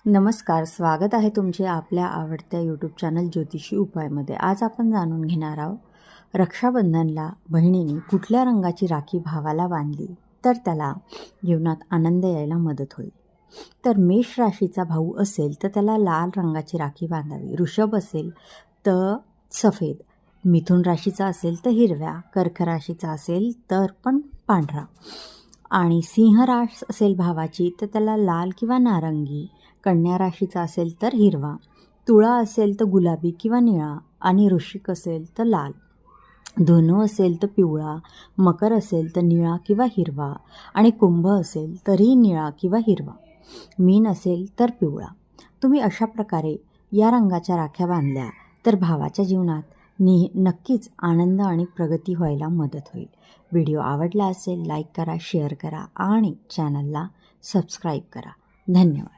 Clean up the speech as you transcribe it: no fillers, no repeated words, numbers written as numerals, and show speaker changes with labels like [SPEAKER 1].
[SPEAKER 1] नमस्कार, स्वागत आहे तुमचे आपल्या आवडत्या यूट्यूब चॅनल ज्योतिषी उपायमध्ये. आज आपण जाणून घेणार आहोत रक्षाबंधनला बहिणीने कुठल्या रंगाची राखी भावाला बांधली तर त्याला जीवनात आनंद यायला मदत होईल. तर मेष राशीचा भाऊ असेल तर त्याला लाल रंगाची राखी बांधावी. वृषभ असेल तर सफेद, मिथुन राशीचा असेल तर हिरव्या, कर्क राशीचा असेल तर पण पांढरा आणि सिंह रास असेल भावाची तर त्याला लाल किंवा नारंगी, कन्या राशीचा असेल तर हिरवा, तुळा असेल तर गुलाबी किंवा निळा आणि वृश्चिक असेल तर लाल, धनु असेल तर पिवळा, मकर असेल तर निळा किंवा हिरवा आणि कुंभ असेल तरी निळा किंवा हिरवा, मीन असेल तर पिवळा. तुम्ही अशा प्रकारे या रंगाच्या राख्या बांधल्या तर भावाच्या जीवनात नक्कीच आनंद आणि प्रगती व्हायला मदत होईल. व्हिडिओ आवडला असेल लाईक करा, शेअर करा आणि चॅनलला सबस्क्राईब करा. धन्यवाद.